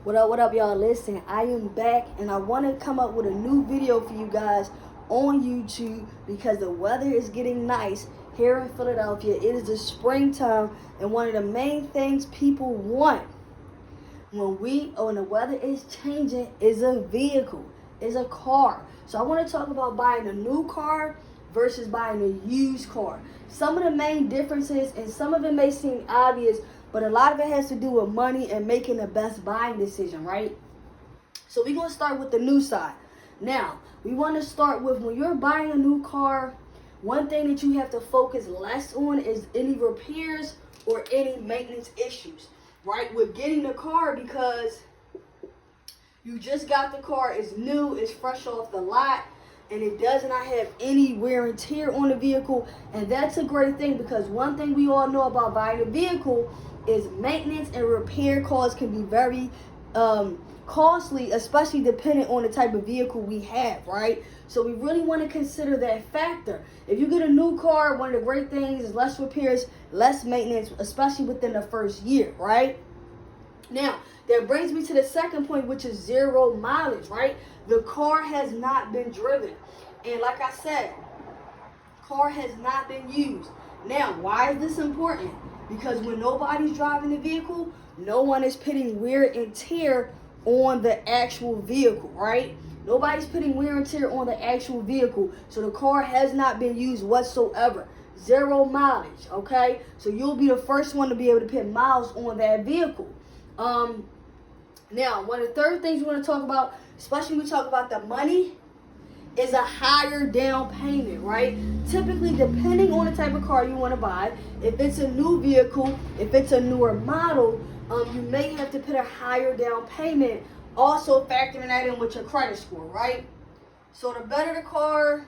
What up, y'all? Listen, I am back, and I want to come up with a new video for you guys on YouTube because the weather is getting nice here in Philadelphia. It is the springtime, and one of the main things people want when the weather is changing is a vehicle, is a car. So I want to talk about buying a new car versus buying a used car. Some of the main differences, and some of it may seem obvious, but a lot of it has to do with money and making the best buying decision, right? So we're going to start with the new side. Now, we want to start with when you're buying a new car, one thing that you have to focus less on is any repairs or any maintenance issues, right? With getting the car, because you just got the car, it's new, it's fresh off the lot, and it does not have any wear and tear on the vehicle. And that's a great thing, because one thing we all know about buying a vehicle is maintenance and repair costs can be very costly, especially depending on the type of vehicle we have, right? So we really want to consider that factor. If you get a new car, one of the great things is less repairs, less maintenance, especially within the first year, right? Now, that brings me to the second point, which is 0 mileage, right? The car has not been driven. And like I said, car has not been used. Now, why is this important? Because when nobody's driving the vehicle, no one is putting wear and tear on the actual vehicle, right? Nobody's putting wear and tear on the actual vehicle. So the car has not been used whatsoever. 0 mileage, okay? So you'll be the first one to be able to put miles on that vehicle. Now, one of the third things we want to talk about, especially when we talk about the money, is a higher down payment, right? Typically, depending on the type of car you want to buy, if it's a new vehicle, if it's a newer model, you may have to put a higher down payment, also factoring that in with your credit score, right? So the better the car,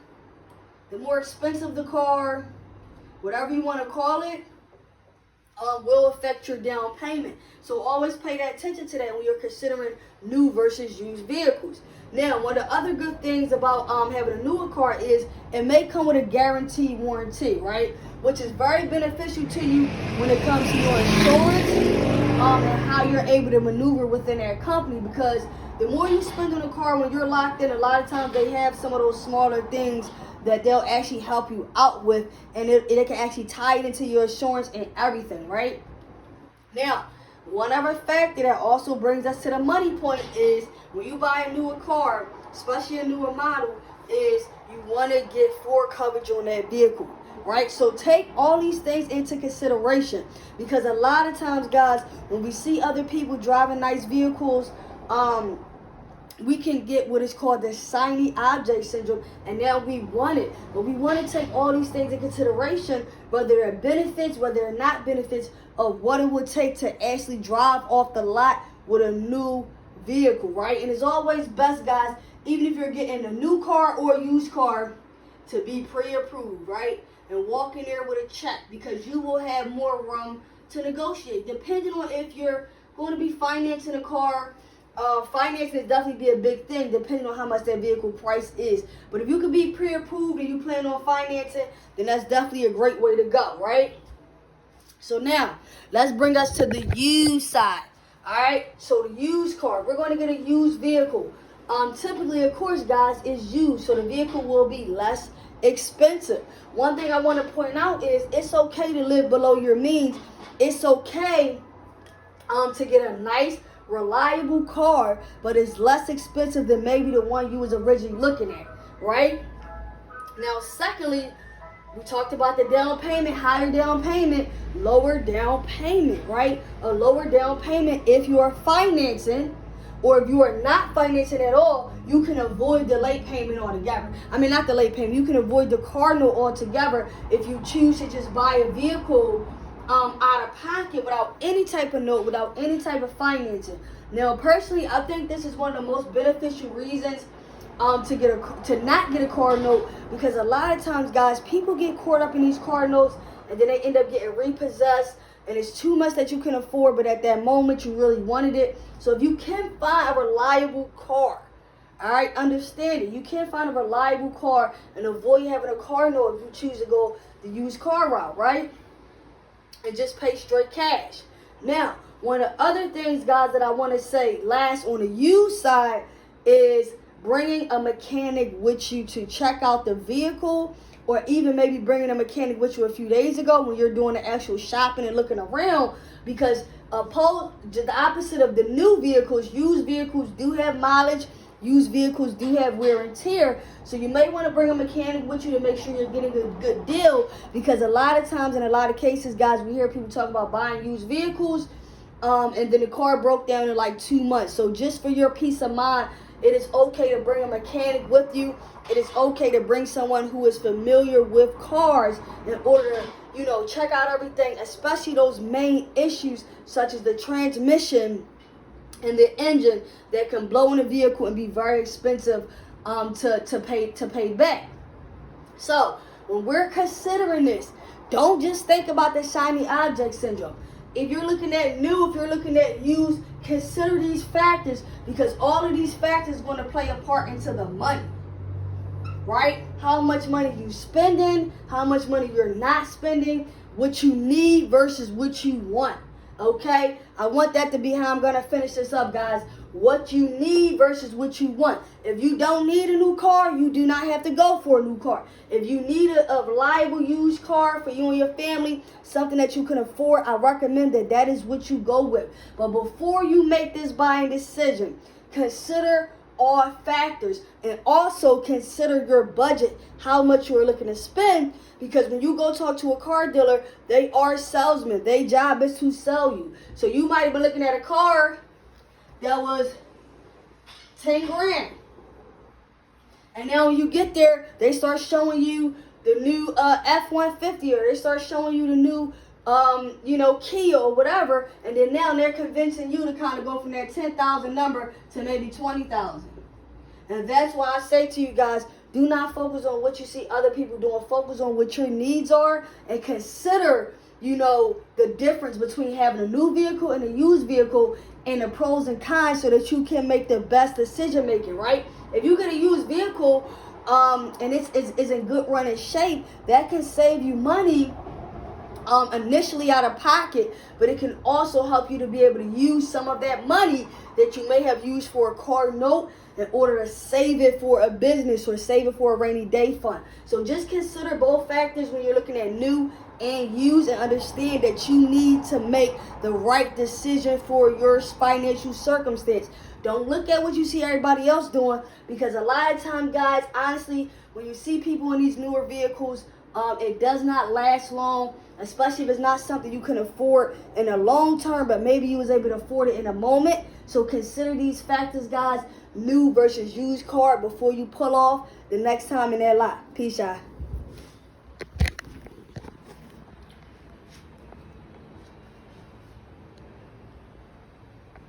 the more expensive the car, whatever you want to call it, will affect your down payment. So always pay that attention to that when you're considering new versus used vehicles. Now, one of the other good things about having a newer car is it may come with a guaranteed warranty, right? Which is very beneficial to you when it comes to your insurance and how you're able to maneuver within that company. Because the more you spend on a car when you're locked in, a lot of times they have some of those smaller things that they'll actually help you out with, and it can actually tie it into your insurance and everything, right? Now, one other factor that also brings us to the money point is when you buy a newer car, especially a newer model, is you want to get full coverage on that vehicle, right? So take all these things into consideration, because a lot of times, guys, when we see other people driving nice vehicles, we can get what is called the shiny object syndrome, and now we want it. But we want to take all these things into consideration, whether they're benefits, whether they're not benefits, of what it would take to actually drive off the lot with a new vehicle, right? And it's always best, guys, even if you're getting a new car or a used car, to be pre-approved, right? And walk in there with a check, because you will have more room to negotiate. Depending on if you're going to be financing a car, financing is definitely be a big thing depending on how much that vehicle price is. But if you could be pre-approved and you plan on financing, then that's definitely a great way to go, right? So now, let's bring us to the used side. Alright, so the used car, we're going to get a used vehicle. Typically, of course, guys, is used, so the vehicle will be less expensive. One thing I want to point out is it's okay to live below your means. It's okay to get a nice, reliable car, but it's less expensive than maybe the one you was originally looking at, right? Now, secondly, we talked about the down payment, higher down payment, lower down payment, right? A lower down payment if you are financing, or if you are not financing at all, you can avoid the late payment altogether. I mean, not the late payment, you can avoid the car note altogether if you choose to just buy a vehicle out of pocket without any type of note, without any type of financing. Now, personally, I think this is one of the most beneficial reasons to not get a car note, because a lot of times, guys, people get caught up in these car notes and then they end up getting repossessed, and it's too much that you can afford, but at that moment you really wanted it. So if you can find a reliable car, all right, understand it. You can find a reliable car and avoid having a car note if you choose to go the used car route, right? And just pay straight cash. Now, One of the other things, guys, that I want to say last on the used side is bringing a mechanic with you to check out the vehicle, or even maybe bringing a mechanic with you a few days ago when you're doing the actual shopping and looking around, because the opposite of the new vehicles, used vehicles do have mileage. Used vehicles do have wear and tear, so you may want to bring a mechanic with you to make sure you're getting a good deal, because a lot of times, in a lot of cases, guys, we hear people talk about buying used vehicles, and then the car broke down in like 2 months. So just for your peace of mind, it is okay to bring a mechanic with you. It is okay to bring someone who is familiar with cars in order to, check out everything, especially those main issues such as the transmission and the engine that can blow in a vehicle and be very expensive to pay back. So when we're considering this, don't just think about the shiny object syndrome. If you're looking at new, if you're looking at used, consider these factors, because all of these factors are going to play a part into the money, right? How much money you spending, how much money you're not spending, what you need versus what you want. Okay, I want that to be how I'm gonna finish this up, guys. What you need versus what you want. If you don't need a new car, you do not have to go for a new car. If you need a reliable used car for you and your family, something that you can afford, I recommend that is what you go with. But before you make this buying decision, consider all factors, and also consider your budget, how much you're looking to spend, because when you go talk to a car dealer, they are salesmen. Their job is to sell you. So you might have been looking at a car that was 10 grand, and now when you get there, they start showing you the new F-150, or they start showing you the new Kia or whatever, and then now they're convincing you to kind of go from that 10,000 number to maybe 20,000. And that's why I say to you guys, do not focus on what you see other people doing. Focus on what your needs are, and consider, the difference between having a new vehicle and a used vehicle, and the pros and cons, so that you can make the best decision making, right? If you get a used vehicle and it's in good running shape, that can save you money initially out of pocket, but it can also help you to be able to use some of that money that you may have used for a car note in order to save it for a business or save it for a rainy day fund. So just consider both factors when you're looking at new and used, and understand that you need to make the right decision for your financial circumstance. Don't look at what you see everybody else doing, because a lot of time, guys, honestly, when you see people in these newer vehicles, it does not last long, especially if it's not something you can afford in the long term, but maybe you was able to afford it in a moment. So consider these factors, guys, new versus used car, before you pull off the next time in that lot. Peace out.